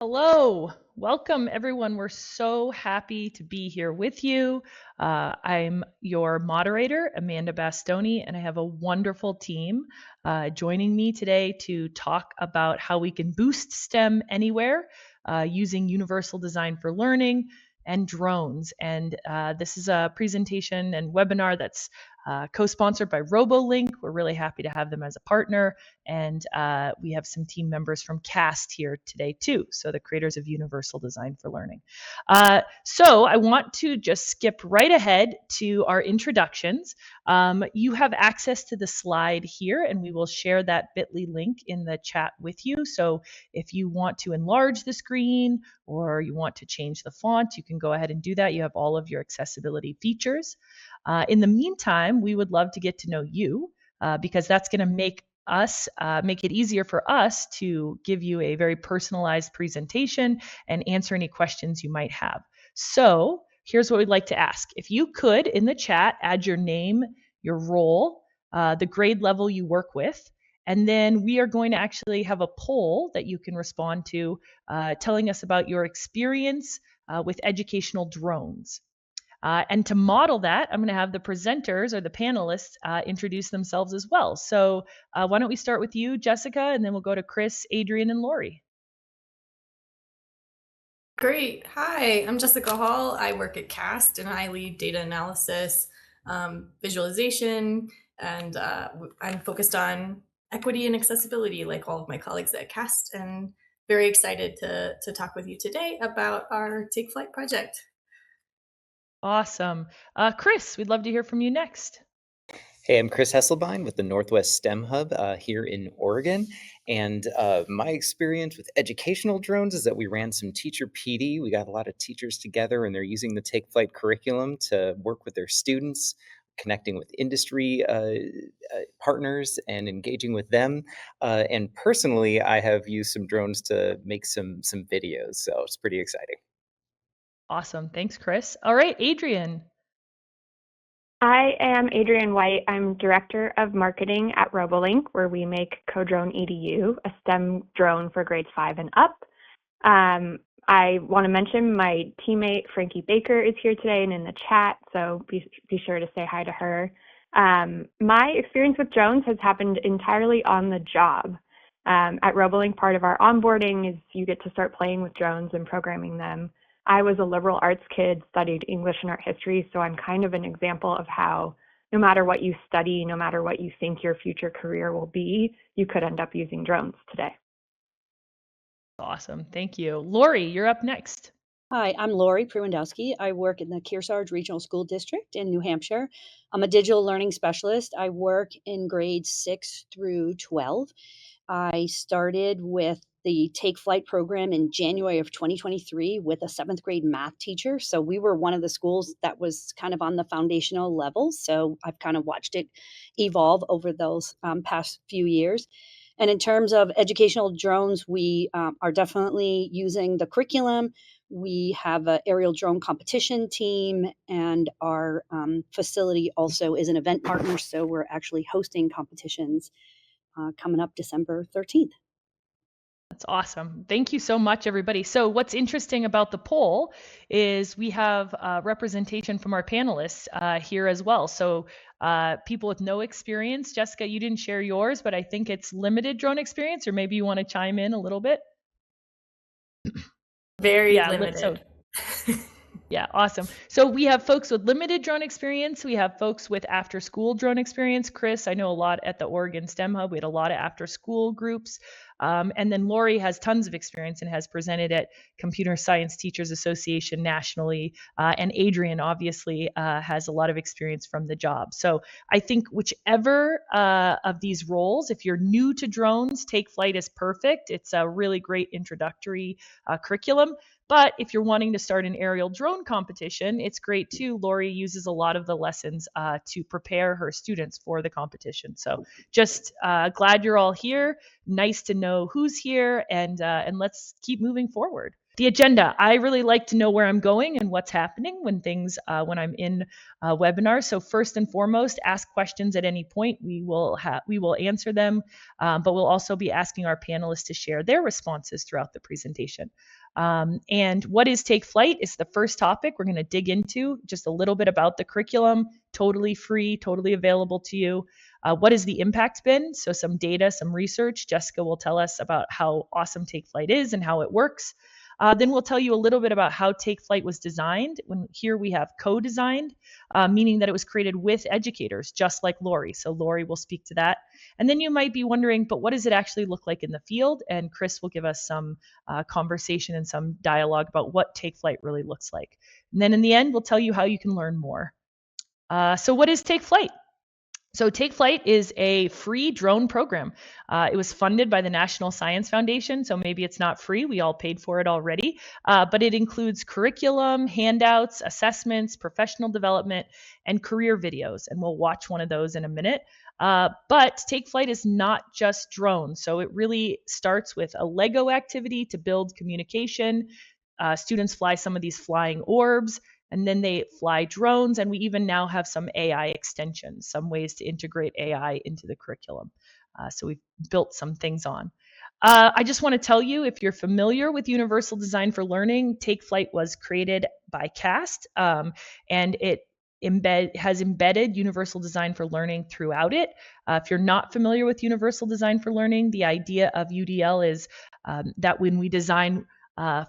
Hello, welcome everyone. We're so happy to be here with you. I'm your moderator, Amanda Bastoni, and I have a wonderful team joining me today to talk about how we can boost STEM anywhere using universal design for learning and drones. And this is a presentation and webinar that's co-sponsored by Robolink. We're really happy to have them as a partner. And we have some team members from CAST here today too, so the creators of Universal Design for Learning. So I want to just skip right ahead to our introductions. You have access to the slide here, and we will share that bit.ly link in the chat with you. So if you want to enlarge the screen or you want to change the font, you can go ahead and do that. You have all of your accessibility features. In the meantime, we would love to get to know you because that's going to make it easier for us to give you a very personalized presentation and answer any questions you might have. So here's what we'd like to ask. If you could, in the chat, add your name, your role, the grade level you work with, and then we are going to actually have a poll that you can respond to telling us about your experience with educational drones. And to model that, I'm going to have the presenters or the panelists introduce themselves as well. So why don't we start with you, Jessica, and then we'll go to Chris, Adrian, and Lori. Great. Hi, I'm Jessica Hall. I work at CAST and I lead data analysis, visualization, and I'm focused on equity and accessibility like all of my colleagues at CAST, and very excited to talk with you today about our Take Flight project. Awesome. Chris, we'd love to hear from you next. Hey, I'm Chris Hesselbein with the Northwest STEM Hub here in Oregon. And my experience with educational drones is that we ran some teacher PD. We got a lot of teachers together and they're using the Take Flight curriculum to work with their students, connecting with industry partners and engaging with them. And personally, I have used some drones to make some videos. So it's pretty exciting. Awesome. Thanks, Chris. All right, Adrian. I am Adrian White. I'm Director of Marketing at Robolink, where we make CoDrone EDU, a STEM drone for grades 5 and up. I want to mention my teammate Frankie Baker is here today and in the chat, so be sure to say hi to her. My experience with drones has happened entirely on the job. At Robolink, part of our onboarding is you get to start playing with drones and programming them. I was a liberal arts kid, studied English and art history, so I'm kind of an example of how no matter what you study, no matter what you think your future career will be, you could end up using drones today. Awesome. Thank you. Lori, you're up next. Hi, I'm Lori Prewandowski. I work in the Kearsarge Regional School District in New Hampshire. I'm a digital learning specialist. I work in grades 6 through 12. I started with the Take Flight program in January of 2023 with a 7th grade math teacher. So we were one of the schools that was kind of on the foundational level. So I've kind of watched it evolve over those past few years. And in terms of educational drones, we are definitely using the curriculum. We have an aerial drone competition team, and our facility also is an event partner. So we're actually hosting competitions coming up December 13th. That's awesome. Thank you so much, everybody. So what's interesting about the poll is we have representation from our panelists here as well. So people with no experience, Jessica, you didn't share yours, but I think it's limited drone experience, or maybe you want to chime in a little bit. Very limited. Yeah, awesome. So we have folks with limited drone experience. We have folks with after school drone experience. Chris, I know a lot at the Oregon STEM Hub. We had a lot of after school groups. And then Lori has tons of experience and has presented at Computer Science Teachers Association nationally. And Adrian obviously has a lot of experience from the job. So I think whichever of these roles, if you're new to drones, Take Flight is perfect. It's a really great introductory curriculum. But if you're wanting to start an aerial drone competition, it's great too. Lori uses a lot of the lessons to prepare her students for the competition. So just glad you're all here. Nice to know who's here, and let's keep moving forward. The agenda. I really like to know where I'm going and what's happening when when I'm in webinars. So first and foremost, ask questions at any point. We will answer them, but we'll also be asking our panelists to share their responses throughout the presentation. And what is Take Flight is the first topic we're going to dig into, just a little bit about the curriculum, totally free, totally available to you. What has the impact been? So some data, some research. Jessica will tell us about how awesome Take Flight is and how it works. Then we'll tell you a little bit about how Take Flight was designed. Here we have co-designed, meaning that it was created with educators, just like Lori. So Lori will speak to that. And then you might be wondering, but what does it actually look like in the field? And Chris will give us some conversation and some dialogue about what Take Flight really looks like. And then in the end, we'll tell you how you can learn more. So what is Take Flight? So Take Flight is a free drone program. It was funded by the National Science Foundation, so maybe it's not free. We all paid for it already. But it includes curriculum, handouts, assessments, professional development, and career videos. And we'll watch one of those in a minute. But Take Flight is not just drones. So it really starts with a Lego activity to build communication. Students fly some of these flying orbs, and then they fly drones, and we even now have some AI extensions, some ways to integrate AI into the curriculum. So we've built some things on. I just want to tell you, if you're familiar with Universal Design for Learning, Take Flight was created by CAST, and it has embedded Universal Design for Learning throughout it. If you're not familiar with Universal Design for Learning, the idea of UDL is that when we design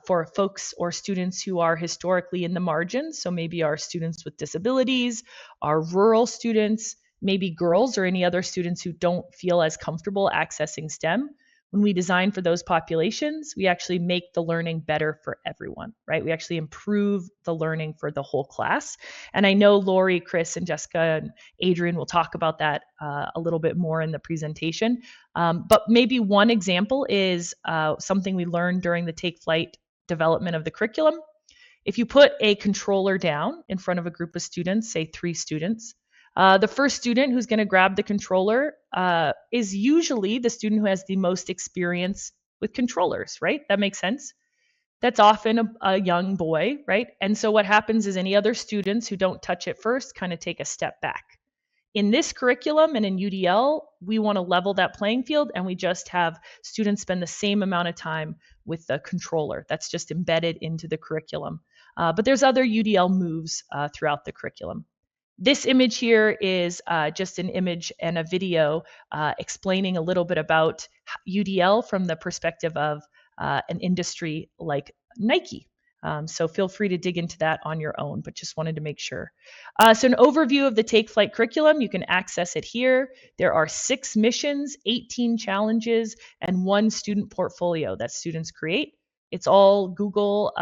for folks or students who are historically in the margins, so maybe our students with disabilities, our rural students, maybe girls or any other students who don't feel as comfortable accessing STEM. When we design for those populations, we actually make the learning better for everyone, right? We actually improve the learning for the whole class. And I know Lori, Chris, and Jessica and Adrian will talk about that a little bit more in the presentation. But maybe one example is something we learned during the Take Flight development of the curriculum. If you put a controller down in front of a group of students, say 3 students, the first student who's going to grab the controller is usually the student who has the most experience with controllers, right? That makes sense. That's often a young boy, right? And so what happens is any other students who don't touch it first kind of take a step back. In this curriculum and in UDL, we want to level that playing field, and we just have students spend the same amount of time with the controller. That's just embedded into the curriculum. But there's other UDL moves throughout the curriculum. This image here is just an image and a video explaining a little bit about UDL from the perspective of an industry like Nike. So feel free to dig into that on your own, but just wanted to make sure. So an overview of the Take Flight curriculum, you can access it here. There are 6 missions, 18 challenges, and 1 student portfolio that students create. It's all Google.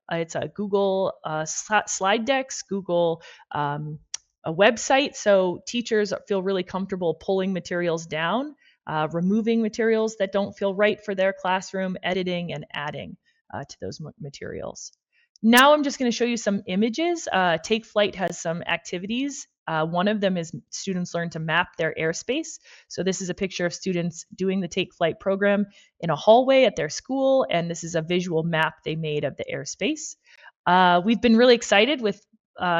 It's a Google slide decks, Google a website. So teachers feel really comfortable pulling materials down, removing materials that don't feel right for their classroom, editing and adding to those materials. Now I'm just going to show you some images. Take Flight has some activities. One of them is students learn to map their airspace. So this is a picture of students doing the Take Flight program in a hallway at their school, and this is a visual map they made of the airspace. We've been really excited with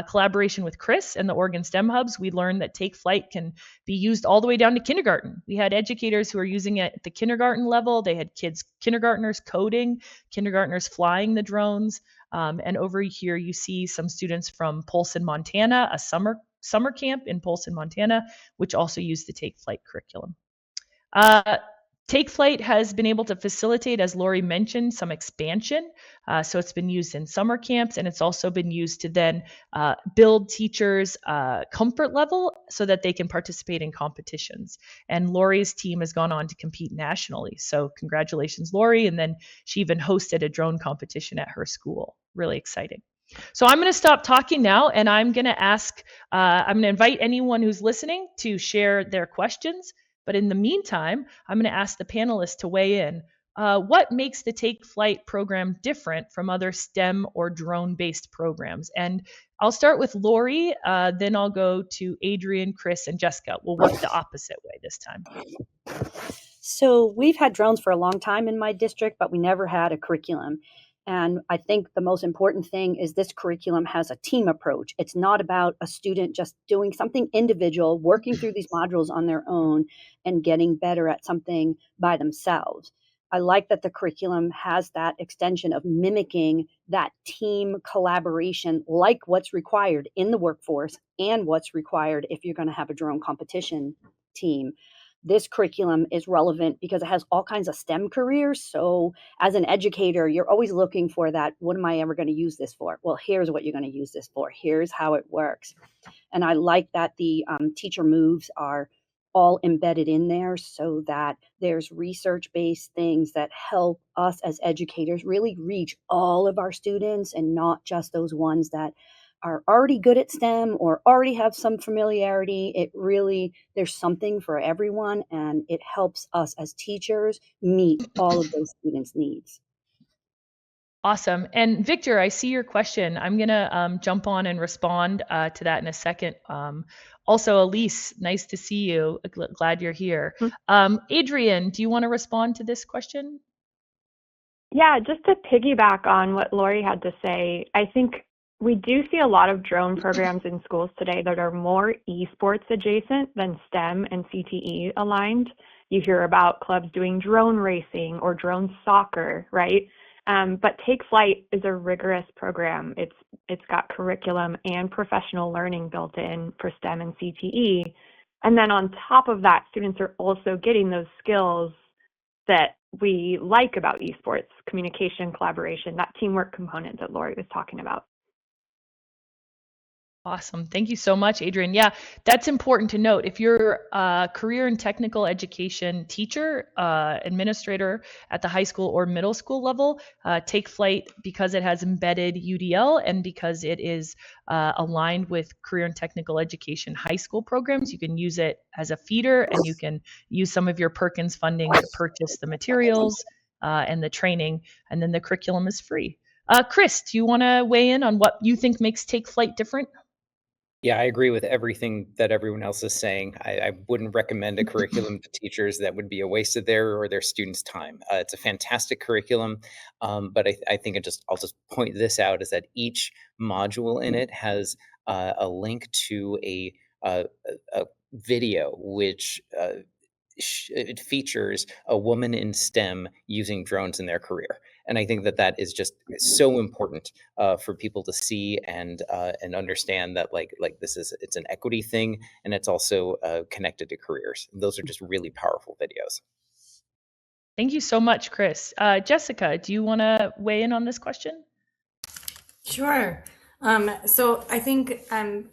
collaboration with Chris and the Oregon STEM Hubs. We learned that Take Flight can be used all the way down to kindergarten. We had educators who are using it at the kindergarten level. They had kindergartners coding, kindergartners flying the drones. And over here, you see some students from Polson, Montana, a summer camp in Polson, Montana, which also used the Take Flight curriculum. Take Flight has been able to facilitate, as Lori mentioned, some expansion. So it's been used in summer camps, and it's also been used to then build teachers' comfort level so that they can participate in competitions. And Lori's team has gone on to compete nationally. So congratulations, Lori. And then she even hosted a drone competition at her school. Really exciting. So I'm going to stop talking now, and I'm going to invite anyone who's listening to share their questions. But in the meantime, I'm going to ask the panelists to weigh in. What makes the Take Flight program different from other STEM or drone-based programs? And I'll start with Lori, then I'll go to Adrian, Chris, and Jessica. We'll work the opposite way this time. So we've had drones for a long time in my district, but we never had a curriculum. And I think the most important thing is this curriculum has a team approach. It's not about a student just doing something individual, working through these modules on their own and getting better at something by themselves. I like that the curriculum has that extension of mimicking that team collaboration, like what's required in the workforce and what's required if you're going to have a drone competition team. This curriculum is relevant because it has all kinds of STEM careers. So as an educator, you're always looking for that. What am I ever going to use this for? Well, here's what you're going to use this for. Here's how it works. And I like that the teacher moves are all embedded in there so that there's research-based things that help us as educators really reach all of our students and not just those ones that are already good at STEM or already have some familiarity. It really, there's something for everyone, and it helps us as teachers meet all of those students' needs. Awesome. And Victor, I see your question. I'm going to jump on and respond to that in a second. Also, Elise, nice to see you. Glad you're here. Adrian, do you want to respond to this question? Yeah, just to piggyback on what Lori had to say, I think we do see a lot of drone programs in schools today that are more esports adjacent than STEM and CTE aligned. You hear about clubs doing drone racing or drone soccer, right? But Take Flight is a rigorous program. It's got curriculum and professional learning built in for STEM and CTE. And then on top of that, students are also getting those skills that we like about esports: communication, collaboration, that teamwork component that Lori was talking about. Awesome. Thank you so much, Adrian. Yeah, that's important to note. If you're a career and technical education teacher, administrator at the high school or middle school level, Take Flight, because it has embedded UDL and because it is aligned with career and technical education high school programs, you can use it as a feeder, and you can use some of your Perkins funding to purchase the materials and the training, and then the curriculum is free. Chris, do you want to weigh in on what you think makes Take Flight different? Yeah, I agree with everything that everyone else is saying. I wouldn't recommend a curriculum to teachers. That would be a waste of their or their students' time. It's a fantastic curriculum, but I think I'll just point this out, is that each module in it has a link to a video which it features a woman in STEM using drones in their career. And I think that is just so important for people to see and understand that it's an equity thing, and it's also connected to careers. Those are just really powerful videos. Thank you so much, Chris. Jessica, do you want to weigh in on this question? Sure. So I think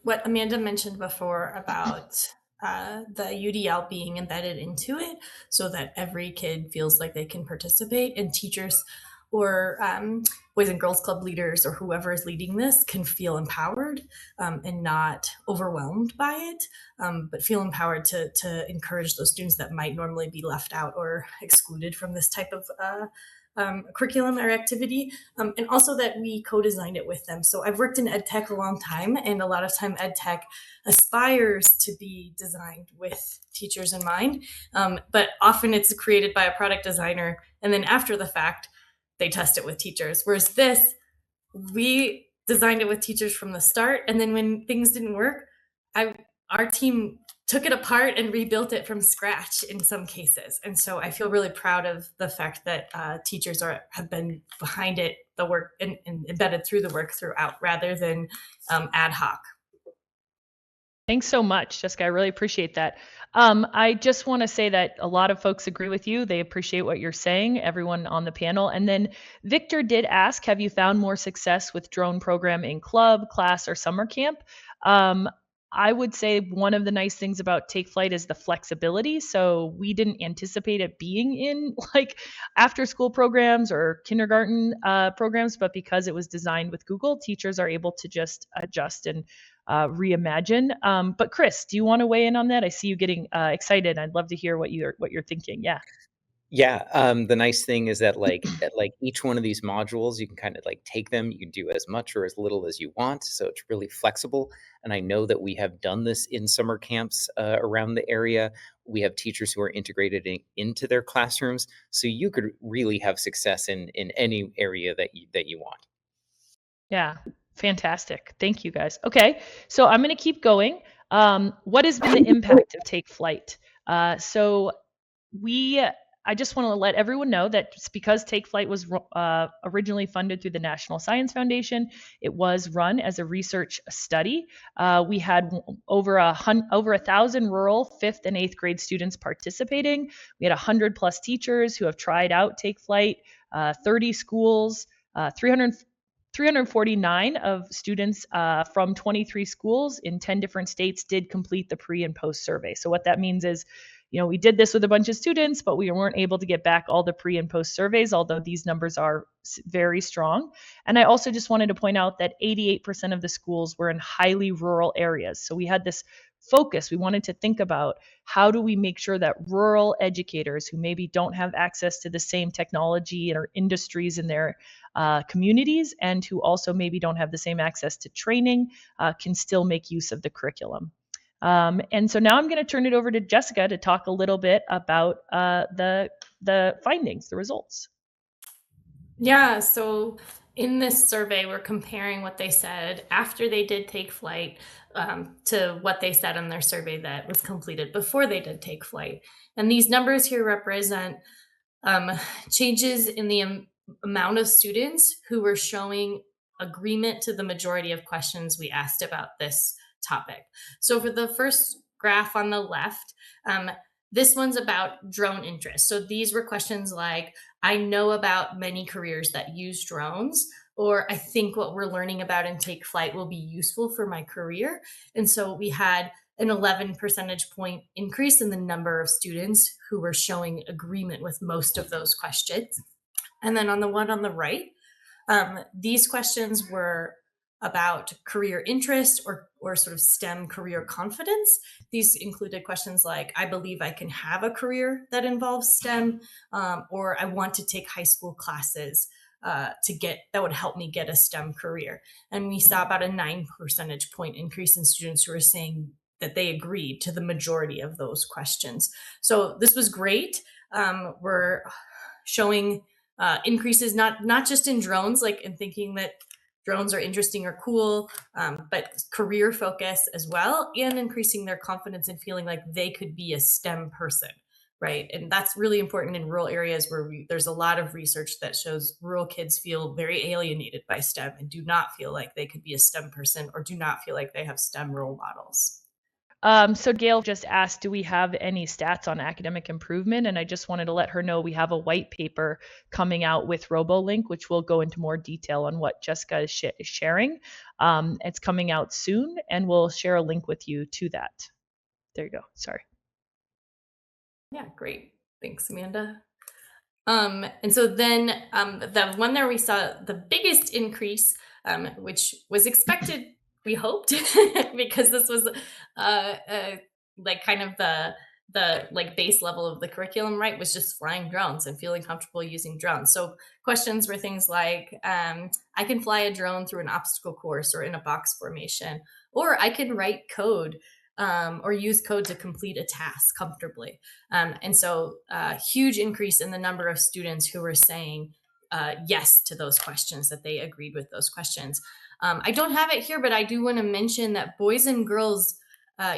what Amanda mentioned before about the UDL being embedded into it so that every kid feels like they can participate, and teachers or Boys and Girls Club leaders or whoever is leading this can feel empowered and not overwhelmed by it, but feel empowered to encourage those students that might normally be left out or excluded from this type of curriculum or activity, and also that we co-designed it with them. So I've worked in ed tech a long time, and a lot of time ed tech aspires to be designed with teachers in mind, but often it's created by a product designer, and then after the fact, they test it with teachers. Whereas this, we designed it with teachers from the start, and then when things didn't work, our team took it apart and rebuilt it from scratch in some cases. And so I feel really proud of the fact that teachers have been behind it, the work, and embedded through the work throughout, rather than ad hoc. Thanks so much, Jessica. I really appreciate that. I just want to say that a lot of folks agree with you. They appreciate what you're saying, everyone on the panel. And then Victor did ask, have you found more success with drone program in club, class, or summer camp? I would say one of the nice things about Take Flight is the flexibility. So we didn't anticipate it being in like after school programs or kindergarten programs, but because it was designed with Google, teachers are able to just adjust and reimagine. But Chris, do you want to weigh in on that? I see you getting excited. I'd love to hear what you're thinking. Yeah. Yeah, the nice thing is that like each one of these modules, you can kind of like take them, you can do as much or as little as you want. So it's really flexible. And I know that we have done this in summer camps around the area. We have teachers who are integrated into their classrooms. So you could really have success in any area that you want. Yeah, fantastic. Thank you guys. Okay, so I'm going to keep going. What has been the impact of Take Flight? So we I just want to let everyone know that it's because Take Flight was originally funded through the National Science Foundation. It was run as a research study. We had over 1,000 rural 5th and 8th grade students participating. We had 100 plus teachers who have tried out Take Flight, 30 schools, 349 of students from 23 schools in 10 different states did complete the pre and post survey. So what that means is, we did this with a bunch of students, but we weren't able to get back all the pre and post surveys, although these numbers are very strong. And I also just wanted to point out that 88% of the schools were in highly rural areas. So we had this focus. We wanted to think about how do we make sure that rural educators who maybe don't have access to the same technology or industries in their communities and who also maybe don't have the same access to training can still make use of the curriculum. And so now I'm going to turn it over to Jessica to talk a little bit about the findings, the results. Yeah, so in this survey, we're comparing what they said after they did Take Flight to what they said in their survey that was completed before they did Take Flight. And these numbers here represent changes in the amount of students who were showing agreement to the majority of questions we asked about this topic. So for the first graph on the left, this one's about drone interest. So these were questions like, I know about many careers that use drones, or I think what we're learning about in Take Flight will be useful for my career. And so we had an 11 percentage point increase in the number of students who were showing agreement with most of those questions. And then on the one on the right, these questions were about career interest or sort of STEM career confidence. These included questions like, I believe I can have a career that involves STEM, or I want to take high school classes that would help me get a STEM career. And we saw about a 9 percentage point increase in students who were saying that they agreed to the majority of those questions. So this was great. We're showing increases not just in drones, like in thinking that drones are interesting or cool, but career focus as well, and increasing their confidence and feeling like they could be a STEM person, right? And that's really important in rural areas where there's a lot of research that shows rural kids feel very alienated by STEM and do not feel like they could be a STEM person or do not feel like they have STEM role models. So Gail just asked, do we have any stats on academic improvement? And I just wanted to let her know we have a white paper coming out with Robolink, which will go into more detail on what Jessica is sharing. It's coming out soon, and we'll share a link with you to that. There you go. Sorry. Yeah, great. Thanks, Amanda. And so then the one there we saw the biggest increase, which was expected, we hoped, because this was like kind of the like base level of the curriculum, right, was just flying drones and feeling comfortable using drones. So questions were things like, I can fly a drone through an obstacle course or in a box formation, or I can write code or use code to complete a task comfortably. And so huge increase in the number of students who were saying yes to those questions, that they agreed with those questions. I don't have it here, but I do want to mention that boys and girls,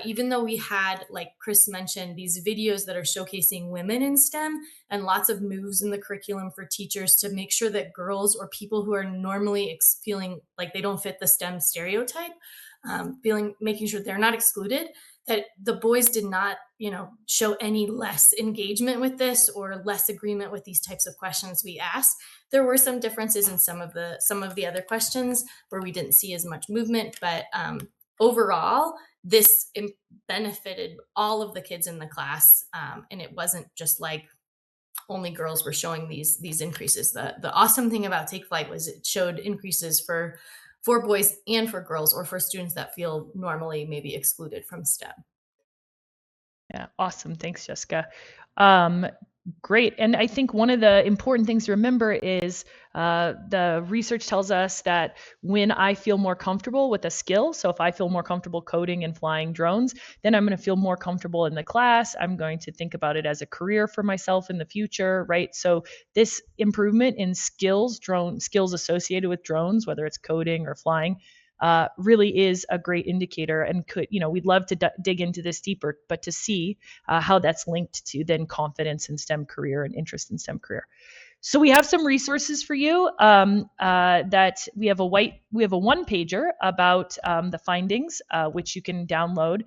even though we had, like Chris mentioned, these videos that are showcasing women in STEM and lots of moves in the curriculum for teachers to make sure that girls or people who are normally feeling like they don't fit the STEM stereotype, making sure they're not excluded, that the boys did not, show any less engagement with this or less agreement with these types of questions we asked. There were some differences in some of the other questions where we didn't see as much movement, but overall, this benefited all of the kids in the class, and it wasn't just like only girls were showing these increases. The awesome thing about Take Flight was it showed increases for boys and for girls, or for students that feel normally maybe excluded from STEM. Yeah, awesome. Thanks, Jessica. Great. And I think one of the important things to remember is the research tells us that when I feel more comfortable with a skill, so if I feel more comfortable coding and flying drones, then I'm going to feel more comfortable in the class. I'm going to think about it as a career for myself in the future, right? So this improvement in drone skills associated with drones, whether it's coding or flying, really is a great indicator, and we'd love to dig into this deeper, but to see how that's linked to then confidence in STEM career and interest in STEM career. So we have some resources for you. That we have a one pager about the findings, which you can download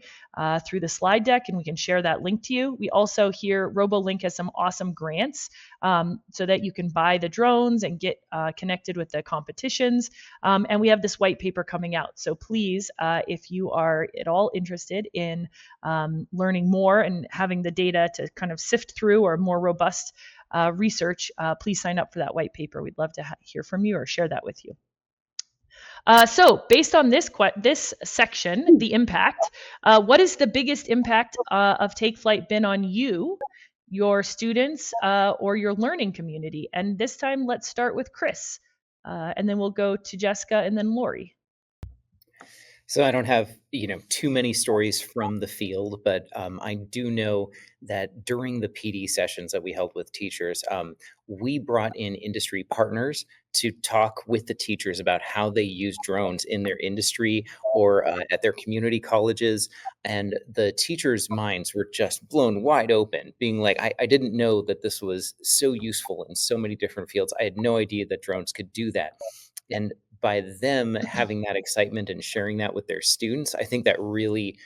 through the slide deck, and we can share that link to you. We also here Robolink has some awesome grants so that you can buy the drones and get connected with the competitions. And we have this white paper coming out. So please, if you are at all interested in learning more and having the data to kind of sift through or more robust research, please sign up for that white paper. We'd love to hear from you or share that with you. So based on this section, the impact, what is the biggest impact of Take Flight been on you, your students, or your learning community? And this time, let's start with Chris, and then we'll go to Jessica and then Lori. So I don't have, too many stories from the field, but I do know that during the PD sessions that we held with teachers, we brought in industry partners to talk with the teachers about how they use drones in their industry or at their community colleges. And the teachers' minds were just blown wide open, being like, I didn't know that this was so useful in so many different fields. I had no idea that drones could do that. And by them having that excitement and sharing that with their students, I think that really,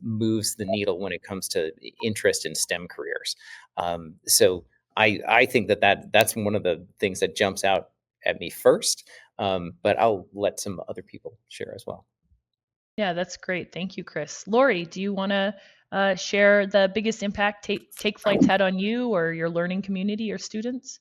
moves the needle when it comes to interest in STEM careers. So I think that's one of the things that jumps out at me first, but I'll let some other people share as well. Yeah, that's great. Thank you, Chris. Lori, do you want to share the biggest impact Take Flight's had on you or your learning community or students?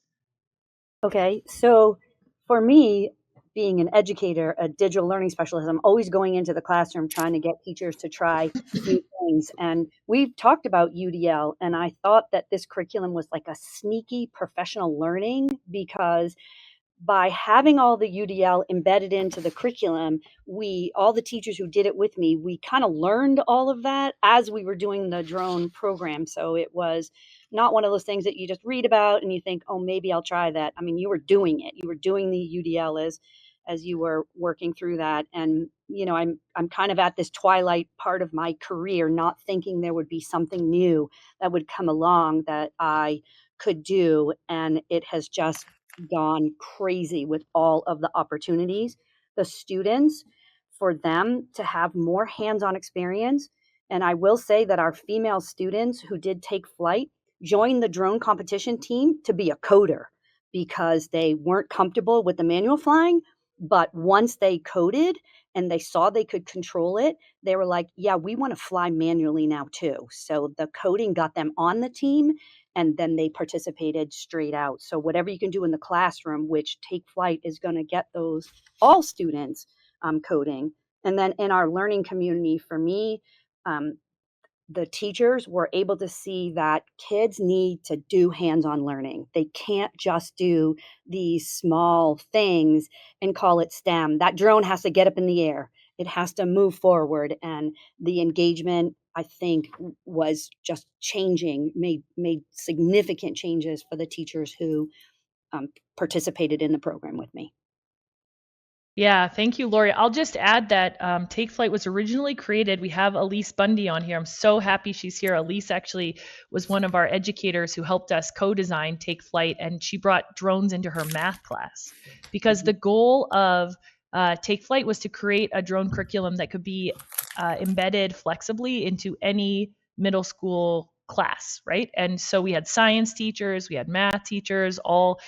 Okay, so for me, being an educator, a digital learning specialist, I'm always going into the classroom trying to get teachers to try new things. And we've talked about UDL, and I thought that this curriculum was like a sneaky professional learning, because by having all the UDL embedded into the curriculum, all the teachers who did it with me, we kind of learned all of that as we were doing the drone program. So it was not one of those things that you just read about and you think, oh, maybe I'll try that. I mean, you were doing it. You were doing the UDL as you were working through that. And, I'm kind of at this twilight part of my career, not thinking there would be something new that would come along that I could do. And it has just gone crazy with all of the opportunities. The students, for them to have more hands-on experience. And I will say that our female students who did take flight joined the drone competition team to be a coder because they weren't comfortable with the manual flying. But once they coded and they saw they could control it, they were like, yeah, we want to fly manually now too. So the coding got them on the team, and then they participated straight out. So whatever you can do in the classroom, which Take Flight is going to get those all students coding. And then in our learning community, for me, the teachers were able to see that kids need to do hands-on learning. They can't just do these small things and call it STEM. That drone has to get up in the air. It has to move forward. And the engagement, I think, was just changing, made significant changes for the teachers who participated in the program with me. Yeah, thank you, Lori. I'll just add that Take Flight was originally created. We have Elise Bundy on here. I'm so happy she's here. Elise actually was one of our educators who helped us co-design Take Flight, and she brought drones into her math class because the goal of Take Flight was to create a drone curriculum that could be embedded flexibly into any middle school class, right? And so we had science teachers, we had math teachers, all,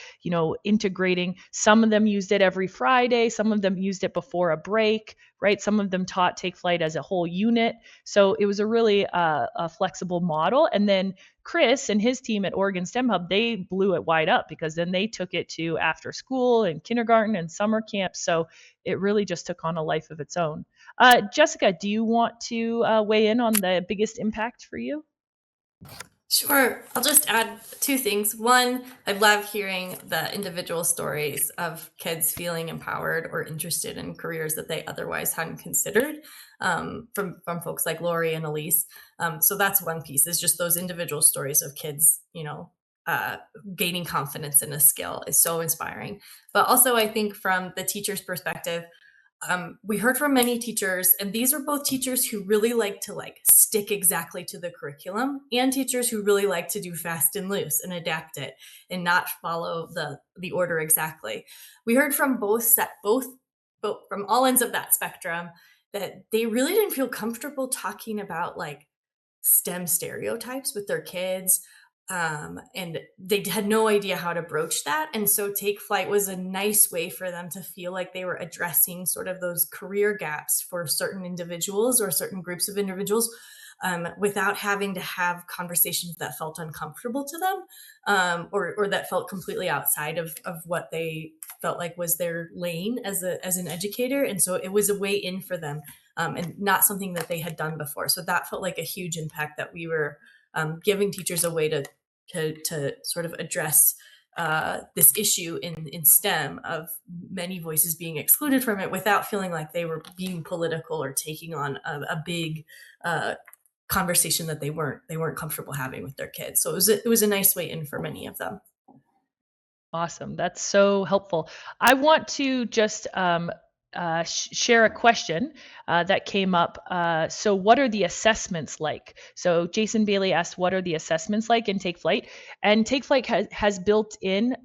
integrating. Some of them used it every Friday, some of them used it before a break, right? Some of them taught Take Flight as a whole unit. So it was a really a flexible model. And then Chris and his team at Oregon STEM Hub, they blew it wide up because then they took it to after school and kindergarten and summer camp. So it really just took on a life of its own. Jessica, do you want to weigh in on the biggest impact for you? Sure. I'll just add two things. One, I love hearing the individual stories of kids feeling empowered or interested in careers that they otherwise hadn't considered, from folks like Lori and Elise. So that's one piece, is just those individual stories of kids, gaining confidence in a skill is so inspiring. But also, I think from the teacher's perspective, we heard from many teachers, and these are both teachers who really like to stick exactly to the curriculum, and teachers who really like to do fast and loose and adapt it and not follow the order exactly. We heard from both from all ends of that spectrum that they really didn't feel comfortable talking about STEM stereotypes with their kids. And they had no idea how to broach that. And so Take Flight was a nice way for them to feel like they were addressing sort of those career gaps for certain individuals or certain groups of individuals, without having to have conversations that felt uncomfortable to them, or that felt completely outside of what they felt like was their lane as an educator. And so it was a way in for them, and not something that they had done before. So that felt like a huge impact, that we were giving teachers a way to sort of address this issue in STEM of many voices being excluded from it without feeling like they were being political or taking on a big conversation that they weren't comfortable having with their kids. So it was a nice way in for many of them. Awesome. That's so helpful. I want to just share a question that came up. So what are the assessments like? So Jason Bailey asked, what are the assessments like in Take Flight? And Take Flight has built in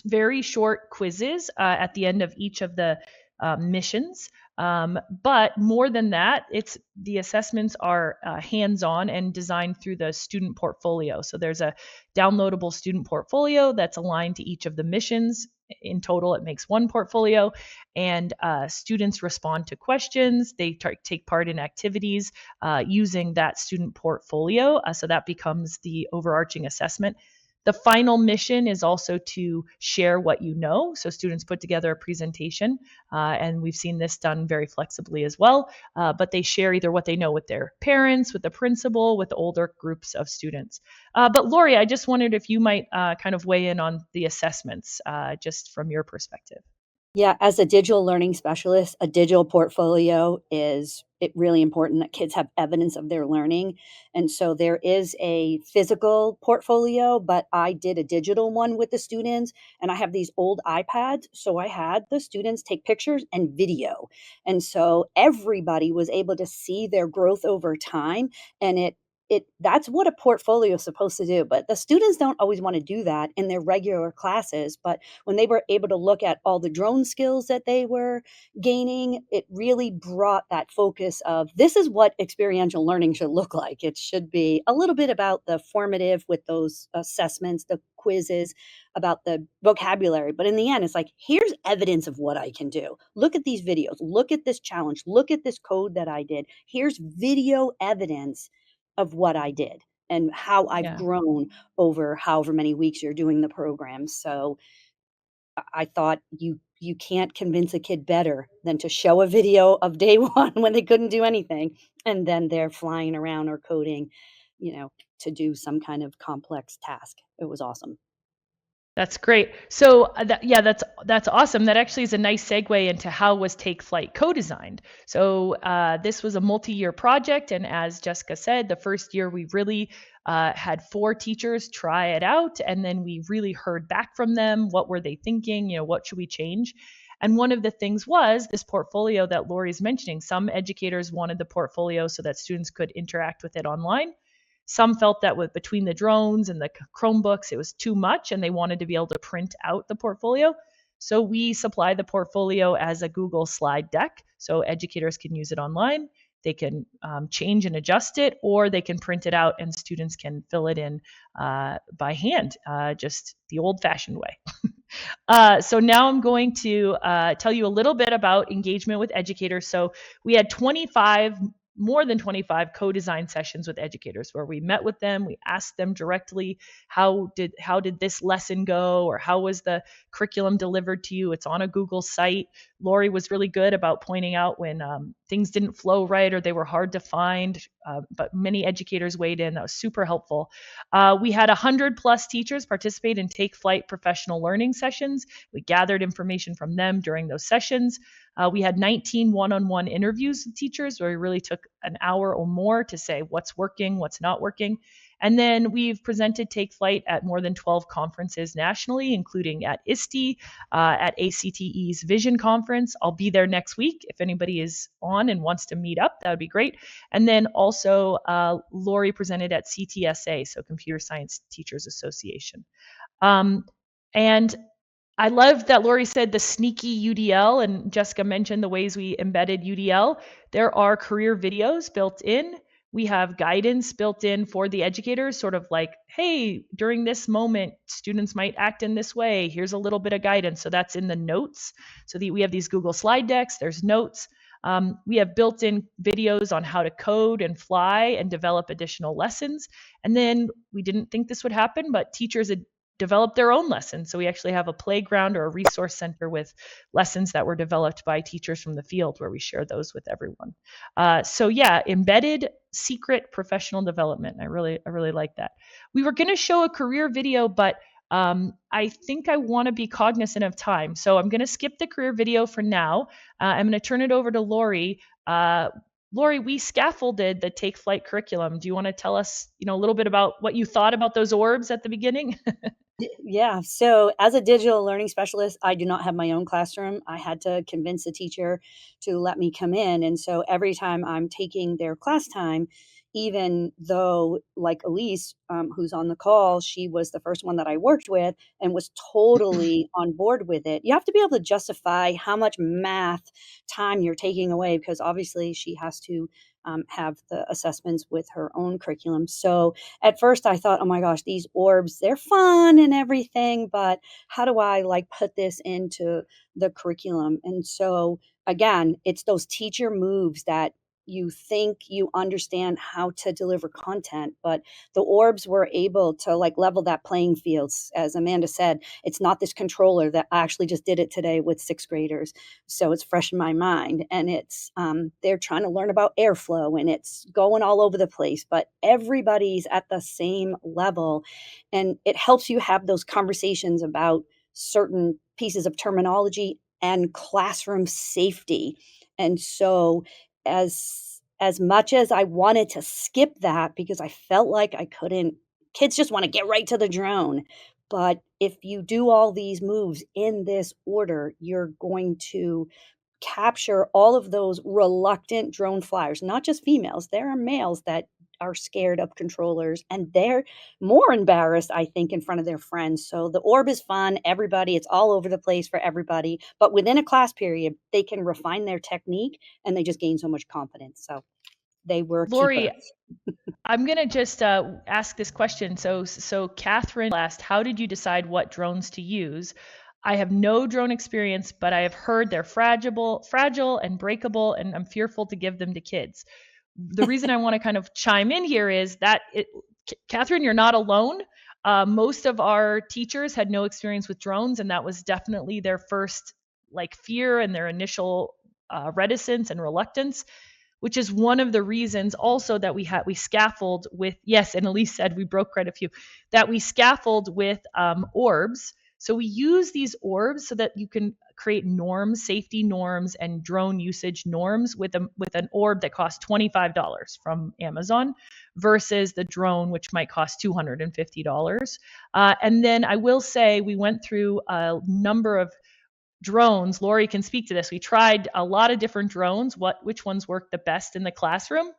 very short quizzes at the end of each of the missions. But more than that, the assessments are hands-on and designed through the student portfolio. So there's a downloadable student portfolio that's aligned to each of the missions. In total, it makes one portfolio, and students respond to questions. They take part in activities using that student portfolio. So that becomes the overarching assessment. The final mission is also to share what you know. So students put together a presentation, and we've seen this done very flexibly as well. But they share either what they know with their parents, with the principal, with older groups of students. But Lori, I just wondered if you might kind of weigh in on the assessments, just from your perspective. Yeah, as a digital learning specialist, a digital portfolio is really important that kids have evidence of their learning. And so there is a physical portfolio, but I did a digital one with the students, and I have these old iPads. So I had the students take pictures and video. And so everybody was able to see their growth over time. And that's what a portfolio is supposed to do. But the students don't always want to do that in their regular classes. But when they were able to look at all the drone skills that they were gaining, it really brought that focus of this is what experiential learning should look like. It should be a little bit about the formative with those assessments, the quizzes, about the vocabulary. But in the end, it's like, here's evidence of what I can do. Look at these videos. Look at this challenge. Look at this code that I did. Here's video evidence of what I did and how I've grown over however many weeks you're doing the program. So I thought you can't convince a kid better than to show a video of day one when they couldn't do anything, and then they're flying around or coding, to do some kind of complex task. It was awesome. That's great. So that's awesome. That actually is a nice segue into how was Take Flight co-designed. So this was a multi-year project, and as Jessica said, the first year we really had 4 teachers try it out, and then we really heard back from them. What were they thinking? What should we change? And one of the things was this portfolio that Lori's mentioning. Some educators wanted the portfolio so that students could interact with it online. Some felt that with between the drones and the Chromebooks, it was too much, and they wanted to be able to print out the portfolio. So we supply the portfolio as a Google slide deck, so educators can use it online. They can change and adjust it, or they can print it out and students can fill it in by hand, just the old-fashioned way. So now I'm going to tell you a little bit about engagement with educators. So we had 25 more than 25 co-design sessions with educators where we met with them, we asked them directly, how did this lesson go, or how was the curriculum delivered to you? It's on a Google site. Lori was really good about pointing out when things didn't flow right or they were hard to find, but many educators weighed in. That was super helpful. We had 100 plus teachers participate in Take Flight professional learning sessions. We gathered information from them during those sessions. We had 19 one-on-one interviews with teachers where we really took an hour or more to say what's working, what's not working. And then we've presented Take Flight at more than 12 conferences nationally, including at ISTE, at ACTE's Vision Conference. I'll be there next week. If anybody is on and wants to meet up, that would be great. And then also Lori presented at CTSA, so Computer Science Teachers Association. And I love that Lori said the sneaky UDL, and Jessica mentioned the ways we embedded UDL. There are career videos built in. We have guidance built in for the educators, sort of like, hey, during this moment, students might act in this way. Here's a little bit of guidance. So that's in the notes. So we have these Google slide decks, there's notes. We have built-in videos on how to code and fly and develop additional lessons. And then we didn't think this would happen, but teachers had developed their own lessons. So we actually have a playground or a resource center with lessons that were developed by teachers from the field where we share those with everyone. So yeah, embedded secret professional development. I really like that. We were going to show a career video, but I think I want to be cognizant of time. So I'm going to skip the career video for now. I'm going to turn it over to Lori. Lori, we scaffolded the Take Flight curriculum. Do you want to tell us, a little bit about what you thought about those orbs at the beginning? Yeah. So as a digital learning specialist, I do not have my own classroom. I had to convince the teacher to let me come in. And so every time I'm taking their class time, even though like Elise, who's on the call, she was the first one that I worked with and was totally on board with it. You have to be able to justify how much math time you're taking away, because obviously she has to have the assessments with her own curriculum. So at first I thought, oh my gosh, these orbs, they're fun and everything, but how do I put this into the curriculum? And so again, it's those teacher moves that you think you understand how to deliver content, but the orbs were able to level that playing field. As Amanda said, it's not this controller that I actually just did it today with 6th graders. So it's fresh in my mind, and it's they're trying to learn about airflow and it's going all over the place, but everybody's at the same level, and it helps you have those conversations about certain pieces of terminology and classroom safety. And so as much as I wanted to skip that because I felt like I couldn't, kids just want to get right to the drone. But if you do all these moves in this order, you're going to capture all of those reluctant drone flyers, not just females. There are males that are scared of controllers, and they're more embarrassed, I think, in front of their friends. So the orb is fun. Everybody, it's all over the place for everybody. But within a class period, they can refine their technique and they just gain so much confidence. So they were Lori, keepers. I'm going to just ask this question. So Catherine asked, how did you decide what drones to use? I have no drone experience, but I have heard they're fragile and breakable, and I'm fearful to give them to kids. The reason I want to kind of chime in here is that, Catherine, you're not alone. Most of our teachers had no experience with drones, and that was definitely their first fear and their initial reticence and reluctance, which is one of the reasons also that we scaffold with, yes, and Elise said we broke quite a few, that we scaffold with orbs. So we use these orbs so that you can create norms, safety norms, and drone usage norms with an orb that costs $25 from Amazon versus the drone, which might cost $250. And then I will say we went through a number of drones. Lori can speak to this. We tried a lot of different drones, which ones work the best in the classroom.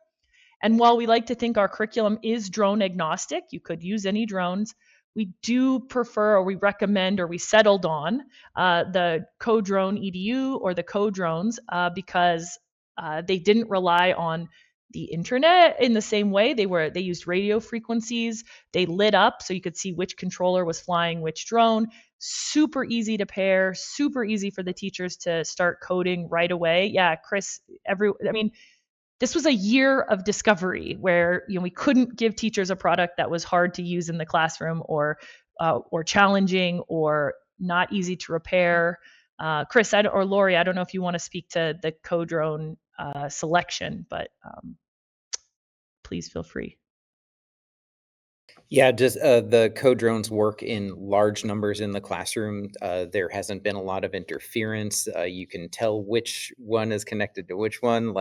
And while we like to think our curriculum is drone agnostic, you could use any drones, we do prefer, or we recommend, or we settled on the CoDrone EDU or the CoDrones because they didn't rely on the internet in the same way. They used radio frequencies. They lit up so you could see which controller was flying which drone. Super easy to pair, super easy for the teachers to start coding right away. Yeah, Chris, this was a year of discovery where we couldn't give teachers a product that was hard to use in the classroom or challenging or not easy to repair. Chris or Lori, I don't know if you want to speak to the CoDrone selection, but please feel free. Yeah, just the co-drones work in large numbers in the classroom. There hasn't been a lot of interference. You can tell which one is connected to which one.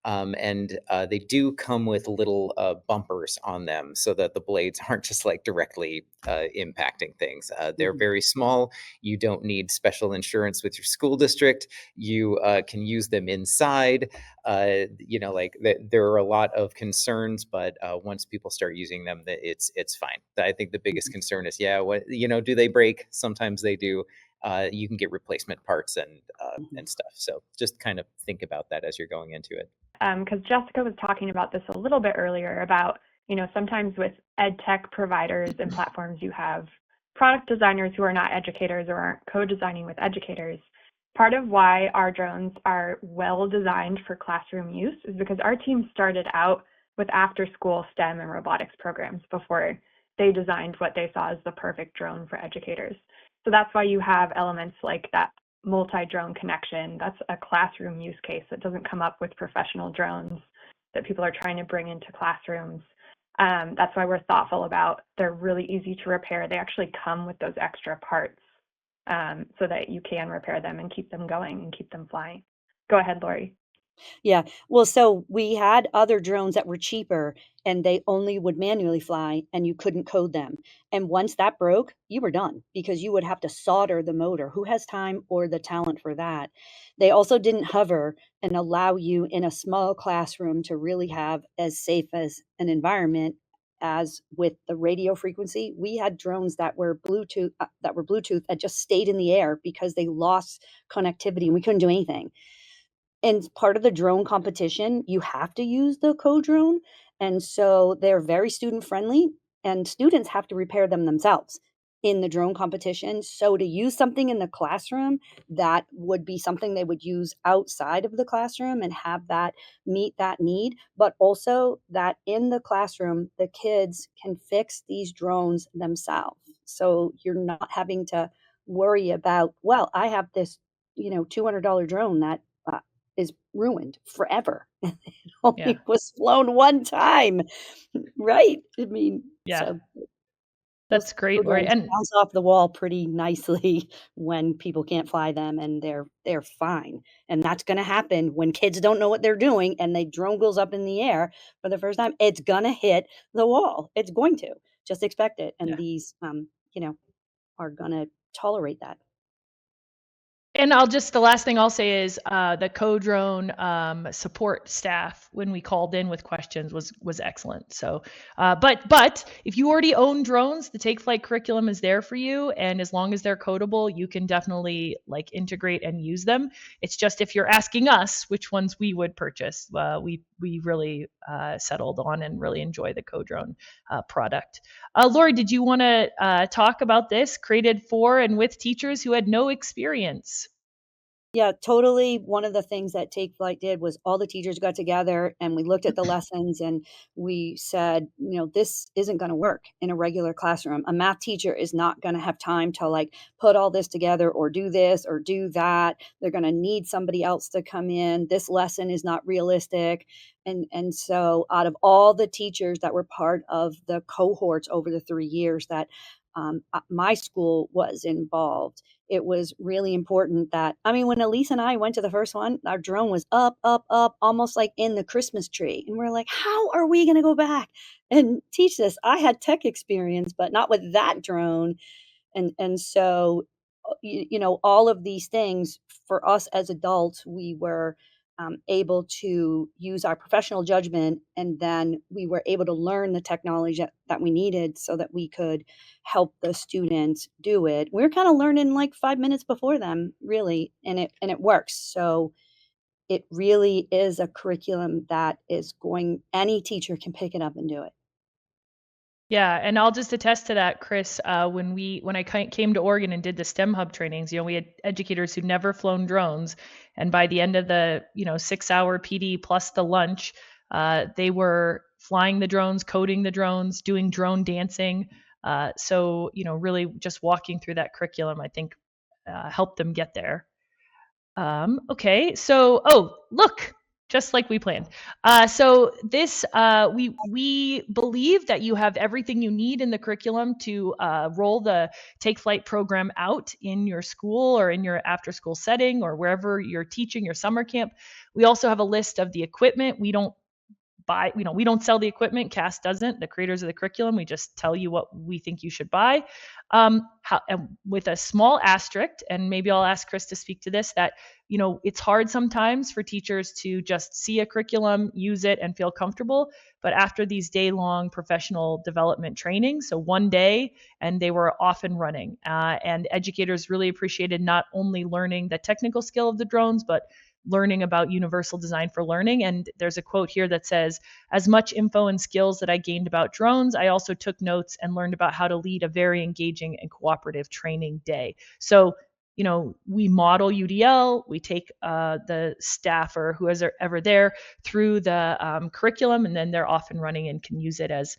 And they do come with little bumpers on them so that the blades aren't just like directly impacting things. They're very small. You don't need special insurance with your school district. You can use them inside. There are a lot of concerns, but once people start using them, it's fine. I think the biggest concern is, do they break? Sometimes they do. You can get replacement parts and stuff. So just kind of think about that as you're going into it. Because Jessica was talking about this a little bit earlier about, sometimes with ed tech providers and platforms, you have product designers who are not educators or aren't co-designing with educators. Part of why our drones are well designed for classroom use is because our team started out with after-school STEM and robotics programs before they designed what they saw as the perfect drone for educators. So that's why you have elements like that multi-drone connection. That's a classroom use case that doesn't come up with professional drones that people are trying to bring into classrooms. That's why we're thoughtful about they're really easy to repair. They actually come with those extra parts so that you can repair them and keep them going and keep them flying. Go ahead, Lori. Yeah. Well, so we had other drones that were cheaper and they only would manually fly and you couldn't code them. And once that broke, you were done because you would have to solder the motor. Who has time or the talent for that? They also didn't hover and allow you in a small classroom to really have as safe as an environment as with the radio frequency. We had drones that were Bluetooth that just stayed in the air because they lost connectivity and we couldn't do anything. And part of the drone competition, you have to use the CoDrone. And so they're very student friendly and students have to repair them themselves in the drone competition. So to use something in the classroom, that would be something they would use outside of the classroom and have that meet that need. But also that in the classroom, the kids can fix these drones themselves. So you're not having to worry about, well, I have this, $200 drone that is ruined forever. It only was flown one time, right? I mean, Yeah. so That's great, Lori. And bounce off the wall pretty nicely when people can't fly them, and they're fine. And that's going to happen when kids don't know what they're doing, and the drone goes up in the air for the first time. It's going to hit the wall. It's going to. Just expect it. And these, are going to tolerate that. And the last thing I'll say is the CoDrone support staff, when we called in with questions, was excellent. So, but if you already own drones, the Take Flight curriculum is there for you, and as long as they're codable, you can definitely integrate and use them. It's just if you're asking us which ones we would purchase, we really settled on and really enjoy the CoDrone product. Lori, did you want to talk about this? Created for and with teachers who had no experience. Yeah, totally. One of the things that Take Flight did was all the teachers got together and we looked at the lessons and we said, this isn't going to work in a regular classroom. A math teacher is not going to have time to put all this together or do this or do that. They're going to need somebody else to come in. This lesson is not realistic. And so out of all the teachers that were part of the cohorts over the 3 years that my school was involved, it was really important that, when Elise and I went to the first one, our drone was up, almost like in the Christmas tree. And we're like, how are we going to go back and teach this? I had tech experience, but not with that drone. And so, all of these things for us as adults, we were able to use our professional judgment, and then we were able to learn the technology that we needed so that we could help the students do it. We were kind of learning 5 minutes before them, really, and it works. So it really is a curriculum that is any teacher can pick it up and do it. Yeah, and I'll just attest to that, Chris. When I came to Oregon and did the STEM Hub trainings, we had educators who'd never flown drones, and by the end of the 6-hour PD plus the lunch, they were flying the drones, coding the drones, doing drone dancing. So really just walking through that curriculum, I think, helped them get there. Okay, so look, just like we planned. So this we believe that you have everything you need in the curriculum to roll the Take Flight program out in your school or in your after school setting or wherever you're teaching your summer camp. We also have a list of the equipment. We don't we don't sell the equipment. CAS doesn't. The creators of the curriculum, we just tell you what we think you should buy. And with a small asterisk, and maybe I'll ask Chris to speak to this, that it's hard sometimes for teachers to just see a curriculum, use it, and feel comfortable. But after these day-long professional development trainings, so one day, and they were off and running, and educators really appreciated not only learning the technical skill of the drones, but learning about universal design for learning. And there's a quote here that says, as much info and skills that I gained about drones, I also took notes and learned about how to lead a very engaging and cooperative training day. So, we model UDL, we take the staff or who is ever there through the curriculum, and then they're off and running and can use it as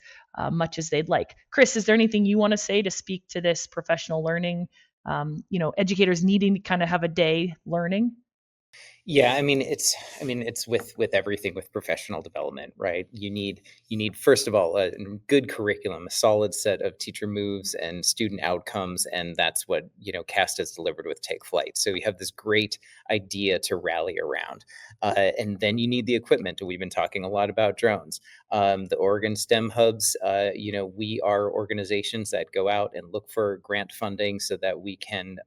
much as they'd like. Chris, is there anything you want to say to speak to this professional learning, educators needing to kind of have a day learning? Yeah, it's with everything with professional development, right? You need first of all a good curriculum, a solid set of teacher moves and student outcomes, and that's what CAST has delivered with Take Flight. So you have this great idea to rally around, and then you need the equipment. And we've been talking a lot about drones. The Oregon STEM hubs, we are organizations that go out and look for grant funding so that we can,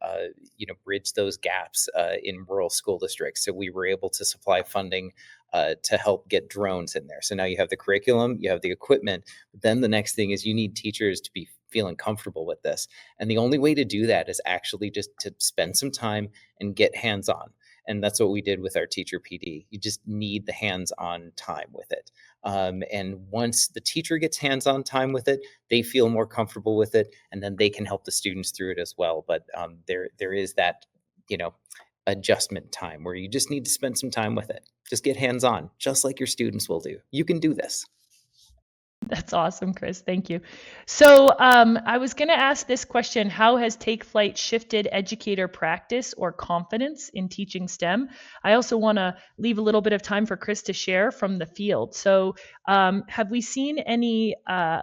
bridge those gaps in rural school districts. So we were able to supply funding to help get drones in there. So now you have the curriculum, you have the equipment. Then the next thing is you need teachers to be feeling comfortable with this. And the only way to do that is actually just to spend some time and get hands-on. And that's what we did with our teacher PD. You just need the hands-on time with it. And once the teacher gets hands-on time with it, they feel more comfortable with it, and then they can help the students through it as well. But there is that, adjustment time where you just need to spend some time with it. Just get hands-on, just like your students will do. You can do this. That's awesome, Chris. Thank you. So I was going to ask this question: how has Take Flight shifted educator practice or confidence in teaching STEM? I also want to leave a little bit of time for Chris to share from the field. So have we seen any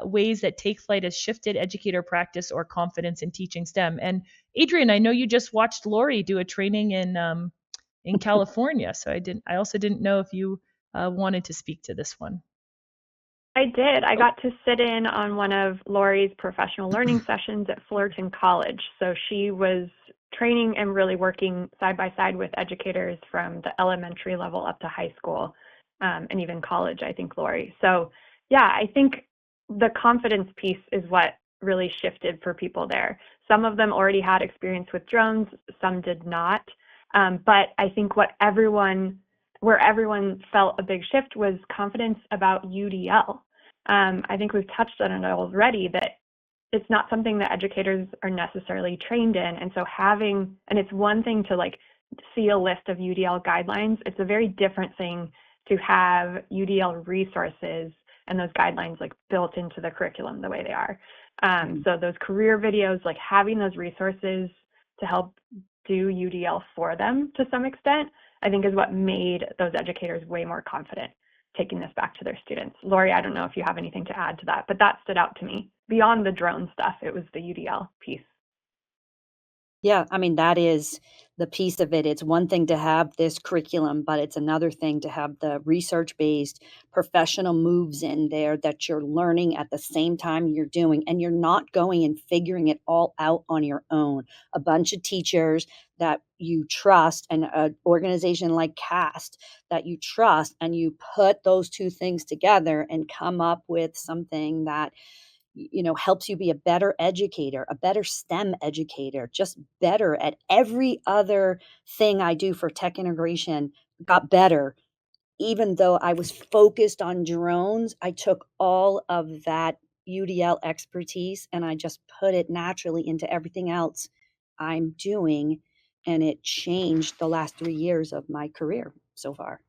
ways that Take Flight has shifted educator practice or confidence in teaching STEM? And Adrian, I know you just watched Lori do a training in California, so I also didn't know if you wanted to speak to this one. I did. I got to sit in on one of Lori's professional learning sessions at Fullerton College. So she was training and really working side by side with educators from the elementary level up to high school, and even college, I think, Lori. So yeah, I think the confidence piece is what really shifted for people there. Some of them already had experience with drones, some did not. But I think where everyone felt a big shift was confidence about UDL. I think we've touched on it already, that it's not something that educators are necessarily trained in. And so and it's one thing to see a list of UDL guidelines. It's a very different thing to have UDL resources and those guidelines built into the curriculum the way they are. So those career videos, having those resources to help do UDL for them to some extent, I think is what made those educators way more confident taking this back to their students. Lori, I don't know if you have anything to add to that, but that stood out to me. Beyond the drone stuff, it was the UDL piece. Yeah, that is the piece of it. It's one thing to have this curriculum, but it's another thing to have the research-based professional moves in there that you're learning at the same time you're doing, and you're not going and figuring it all out on your own. A bunch of teachers that you trust and an organization like CAST that you trust, and you put those two things together and come up with something that helps you be a better educator, a better STEM educator, just better at every other thing I do for tech integration, got better. Even though I was focused on drones, I took all of that UDL expertise, and I just put it naturally into everything else I'm doing. And it changed the last 3 years of my career so far.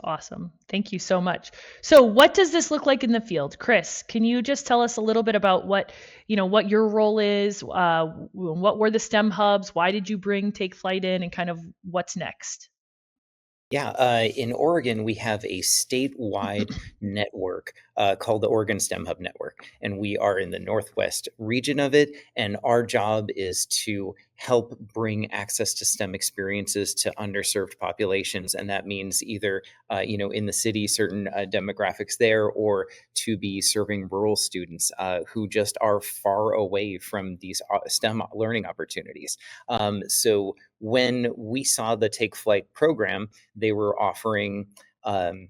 Awesome. Thank you so much. So what does this look like in the field? Chris, can you just tell us a little bit about what your role is? What were the STEM hubs? Why did you bring Take Flight in, and kind of what's next? Yeah, in Oregon, we have a statewide network called the Oregon STEM Hub Network, and we are in the Northwest region of it. And our job is to help bring access to STEM experiences to underserved populations, and that means either in the city, certain demographics there, or to be serving rural students who just are far away from these STEM learning opportunities. So when we saw the Take Flight program, they were offering um,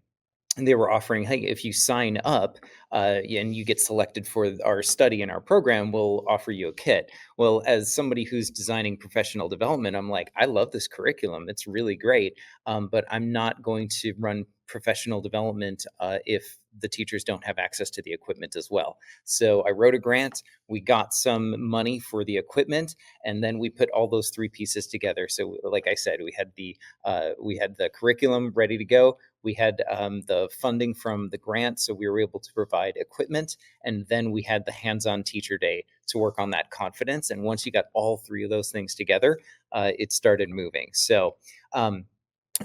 hey, if you sign up and you get selected for our study in our program, we'll offer you a kit. Well, as somebody who's designing professional development, I'm like, I love this curriculum. It's really great. But I'm not going to run professional development if the teachers don't have access to the equipment as well. So I wrote a grant. We got some money for the equipment, and then we put all those three pieces together. So, like I said, we had the curriculum ready to go. We had the funding from the grant, so we were able to provide equipment, and then we had the hands-on teacher day to work on that confidence. And once you got all three of those things together, it started moving. So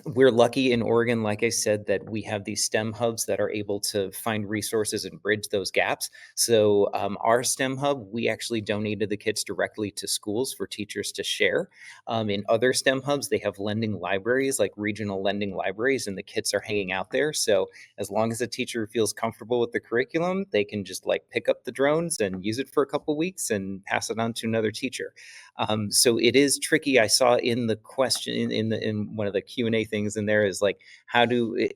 we're lucky in Oregon, like I said, that we have these STEM hubs that are able to find resources and bridge those gaps. So our STEM hub, we actually donated the kits directly to schools for teachers to share. In other STEM hubs, they have lending libraries, like regional lending libraries, and the kits are hanging out there. So as long as a teacher feels comfortable with the curriculum, they can just like pick up the drones and use it for a couple weeks and pass it on to another teacher. So it is tricky. I saw in the question in one of the Q&A things in there is like,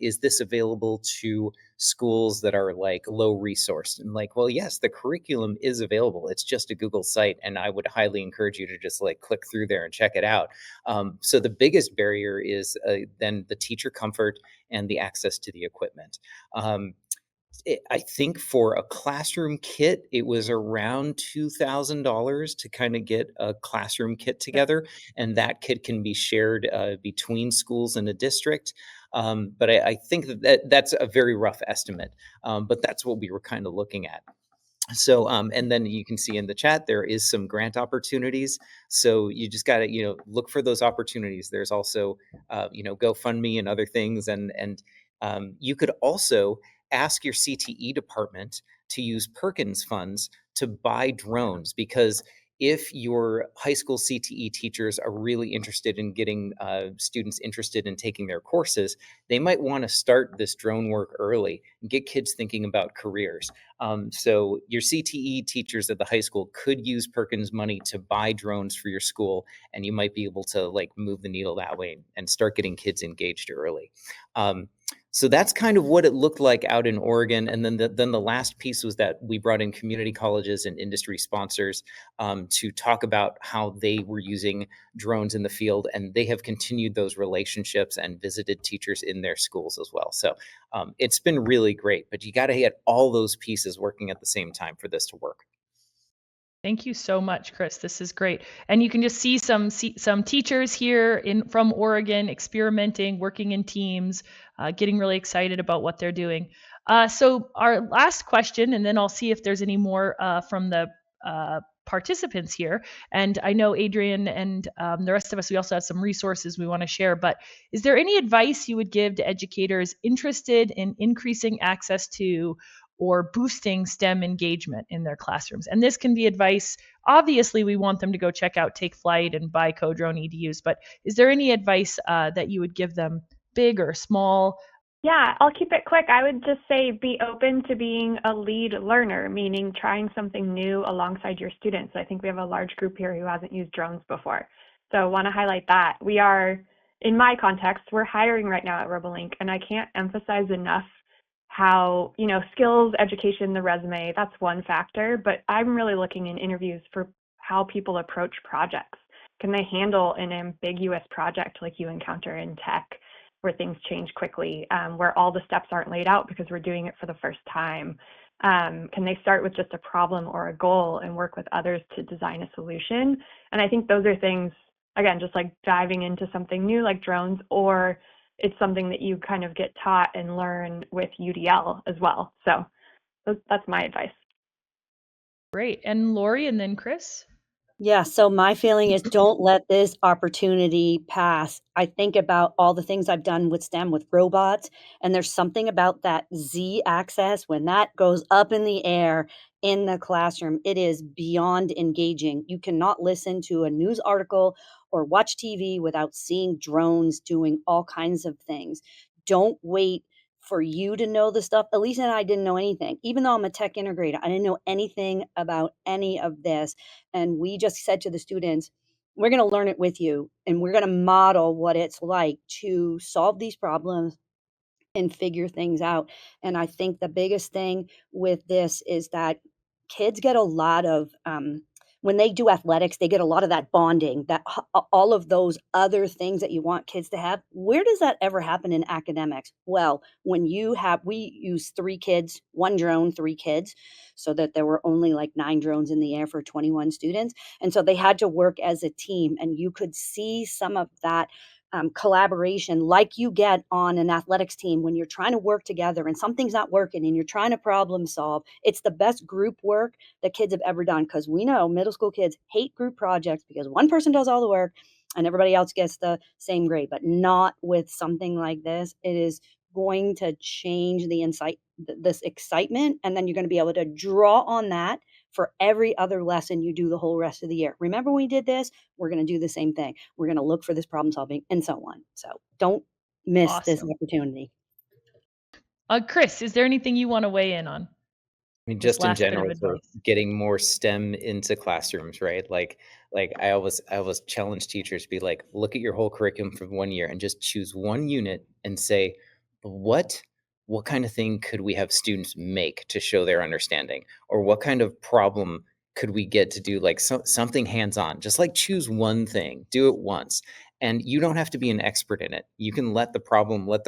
is this available to schools that are like low resourced? And like, well, yes, the curriculum is available. It's just a Google site, and I would highly encourage you to just like click through there and check it out. So the biggest barrier is then the teacher comfort and the access to the equipment. I think for a classroom kit, it was around $2,000 to kind of get a classroom kit together, and that kit can be shared between schools in a district. But I think that's a very rough estimate, but that's what we were kind of looking at. So, and then you can see in the chat, there is some grant opportunities. So you just got to, look for those opportunities. There's also, GoFundMe and other things. And you could also ask your CTE department to use Perkins funds to buy drones, because if your high school CTE teachers are really interested in getting students interested in taking their courses, they might want to start this drone work early and get kids thinking about careers. So your CTE teachers at the high school could use Perkins money to buy drones for your school, and you might be able to like move the needle that way and start getting kids engaged early. So that's kind of what it looked like out in Oregon. And then the last piece was that we brought in community colleges and industry sponsors to talk about how they were using drones in the field, and they have continued those relationships and visited teachers in their schools as well. So it's been really great, but you got to get all those pieces working at the same time for this to work. Thank you so much, Chris. This is great. And you can just see some teachers here from Oregon experimenting, working in teams, getting really excited about what they're doing. So our last question, and then I'll see if there's any more from the participants here. And I know Adrian and the rest of us, we also have some resources we want to share. But is there any advice you would give to educators interested in increasing access to or boosting STEM engagement in their classrooms? And this can be advice. Obviously, we want them to go check out Take Flight and buy CoDrone EDUs, but is there any advice that you would give them, big or small? Yeah, I'll keep it quick. I would just say be open to being a lead learner, meaning trying something new alongside your students. I think we have a large group here who hasn't used drones before. So I want to highlight that. We are, in my context, we're hiring right now at Robolink, and I can't emphasize enough how, skills, education, the resume, that's one factor, but I'm really looking in interviews for how people approach projects. Can they handle an ambiguous project like you encounter in tech, where things change quickly, where all the steps aren't laid out because we're doing it for the first time? Can they start with just a problem or a goal and work with others to design a solution? And I think those are things, again, just like diving into something new like drones, or it's something that you kind of get taught and learn with UDL as well. So that's my advice. Great. And Lori and then Chris? Yeah, so my feeling is don't let this opportunity pass. I think about all the things I've done with STEM with robots, and there's something about that Z axis when that goes up in the air in the classroom. It is beyond engaging. You cannot listen to a news article or watch TV without seeing drones doing all kinds of things. Don't wait for you to know the stuff. Elisa and I didn't know anything. Even though I'm a tech integrator, I didn't know anything about any of this. And we just said to the students, we're going to learn it with you, and we're going to model what it's like to solve these problems and figure things out. And I think the biggest thing with this is that kids get a lot of, when they do athletics, they get a lot of that bonding, that all of those other things that you want kids to have. Where does that ever happen in academics? Well, when we use 3 kids, 1 drone, 3 kids, so that there were only like 9 drones in the air for 21 students. And so they had to work as a team, and you could see some of that collaboration like you get on an athletics team when you're trying to work together and something's not working and you're trying to problem solve. It's the best group work that kids have ever done, because we know middle school kids hate group projects because one person does all the work and everybody else gets the same grade, but not with something like this. It is going to change this excitement, and then you're going to be able to draw on that for every other lesson you do the whole rest of the year. Remember when we did this? We're going to do the same thing. We're going to look for this problem solving and so on. So don't miss this Awesome. opportunity. Chris, is there anything you want to weigh in on? I mean, This just in last bit of general for advice. getting more STEM into classrooms, right? Like I always challenge teachers to be like, look at your whole curriculum for 1 year and just choose one unit and say, what kind of thing could we have students make to show their understanding? Or what kind of problem could we get to do, like something hands-on? Just like choose one thing, do it once. And you don't have to be an expert in it. You can let the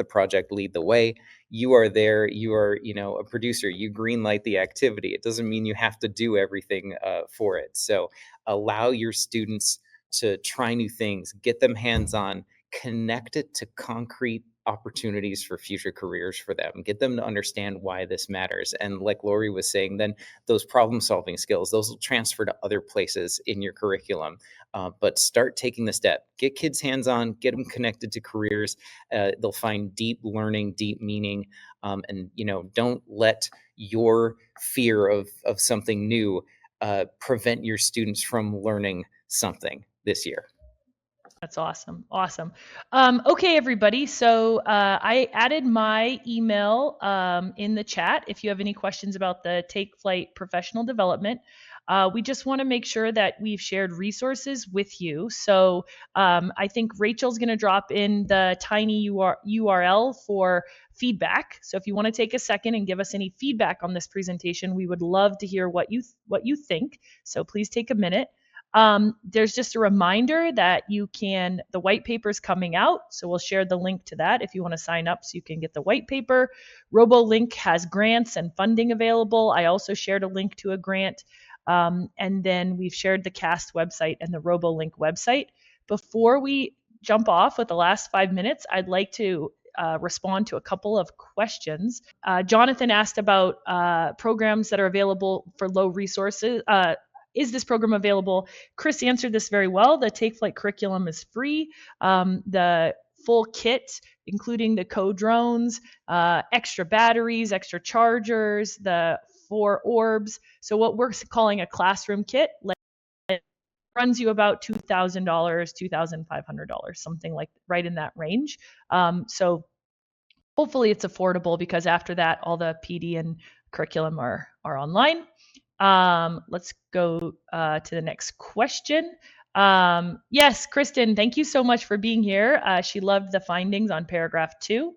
project lead the way. You are there, you are, a producer, you green light the activity. It doesn't mean you have to do everything for it. So allow your students to try new things, get them hands-on, connect it to concrete opportunities for future careers for them, get them to understand why this matters. And like Lori was saying, then those problem solving skills, those will transfer to other places in your curriculum. But start taking the step, get kids hands-on, get them connected to careers. They'll find deep learning, deep meaning. And don't let your fear of something new prevent your students from learning something this year. That's awesome. Awesome. Okay, everybody. So I added my email in the chat if you have any questions about the Take Flight professional development. We just want to make sure that we've shared resources with you. So I think Rachel's going to drop in the tiny URL for feedback. So if you want to take a second and give us any feedback on this presentation, we would love to hear what you think. So please take a minute. There's just a reminder that the white paper is coming out. So we'll share the link to that if you want to sign up so you can get the white paper. Robolink has grants and funding available. I also shared a link to a grant. And then we've shared the CAST website and the Robolink website. Before we jump off with the last 5 minutes, I'd like to respond to a couple of questions. Jonathan asked about programs that are available for low resources. Is this program available? Chris answered this very well. The Take Flight curriculum is free. The full kit, including the CoDrones, extra batteries, extra chargers, the 4 orbs. So what we're calling a classroom kit runs you about $2,000, $2,500, something like right in that range. So hopefully it's affordable, because after that, all the PD and curriculum are online. Let's go to the next question. Yes, Kristen, thank you so much for being here. She loved the findings on paragraph 2.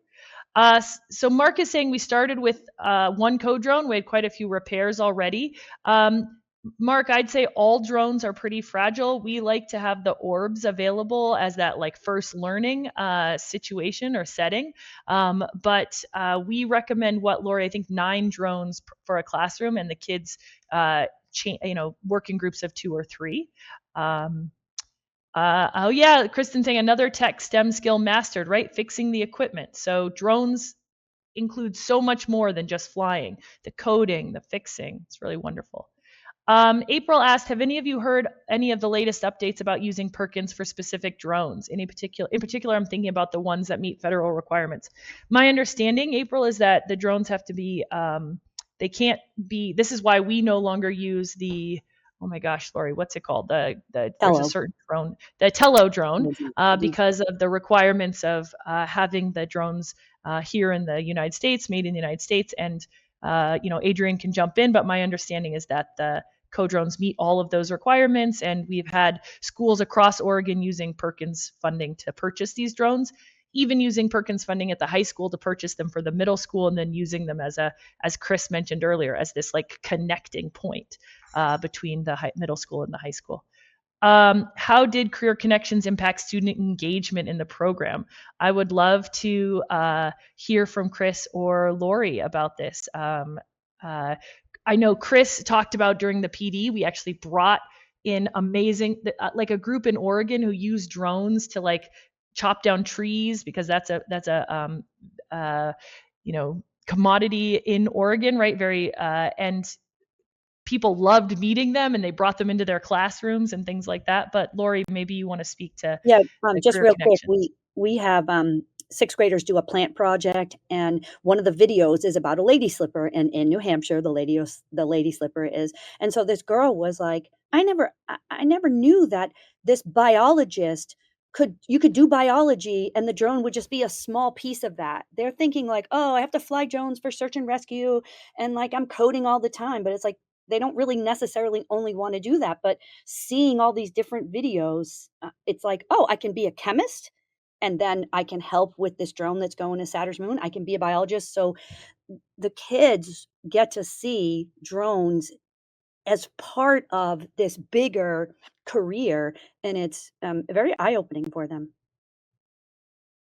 So Mark is saying we started with 1 CoDrone. We had quite a few repairs already. Mark, I'd say all drones are pretty fragile. We like to have the orbs available as that like first learning situation or setting. But we recommend what, Lori, I think 9 drones for a classroom, and the kids, work in groups of 2 or 3. Oh yeah, Kristen saying another tech STEM skill mastered, right? Fixing the equipment. So drones include so much more than just flying. The coding, the fixing. It's really wonderful. April asked, have any of you heard any of the latest updates about using Perkins for specific drones? In particular, I'm thinking about the ones that meet federal requirements. My understanding, April, is that the drones have to be, they can't be, this is why we no longer use the, oh my gosh, Lori, what's it called? There's a certain drone, the Tello drone, because of the requirements of having the drones here in the United States, made in the United States. And Adrian can jump in, but my understanding is that the CoDrones meet all of those requirements, and we've had schools across Oregon using Perkins funding to purchase these drones, even using Perkins funding at the high school to purchase them for the middle school, and then using them as Chris mentioned earlier, as this like connecting point between the middle school and the high school. How did Career Connections impact student engagement in the program? I would love to hear from Chris or Lori about this. I know Chris talked about during the PD, we actually brought in amazing, like a group in Oregon who used drones to like chop down trees, because that's a commodity in Oregon, right? And people loved meeting them, and they brought them into their classrooms and things like that. But Lori, maybe you want to speak to just real quick. We have 6th graders do a plant project, and one of the videos is about a lady slipper, and in New Hampshire, the lady slipper is. And so this girl was like, I never knew that this biologist you could do biology and the drone would just be a small piece of that. They're thinking like, oh, I have to fly drones for search and rescue, and like I'm coding all the time, but it's like they don't really necessarily only want to do that. But seeing all these different videos, it's like, oh, I can be a chemist, and then I can help with this drone that's going to Saturn's moon. I can be a biologist. So the kids get to see drones as part of this bigger career, and it's very eye-opening for them.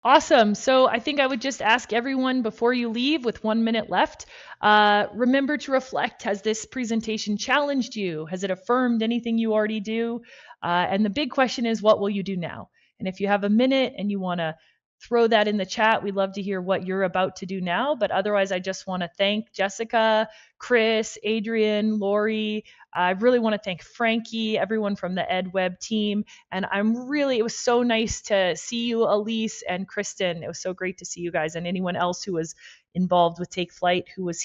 Awesome. So I think I would just ask everyone before you leave, with 1 minute left, remember to reflect. Has this presentation challenged you? Has it affirmed anything you already do? And the big question is, what will you do now? And if you have a minute and you want to throw that in the chat, we'd love to hear what you're about to do now. But otherwise, I just want to thank Jessica, Chris, Adrian, Lori. I really want to thank Frankie, everyone from the EdWeb team. And it was so nice to see you, Elise and Kristen. It was so great to see you guys, and anyone else who was involved with Take Flight who was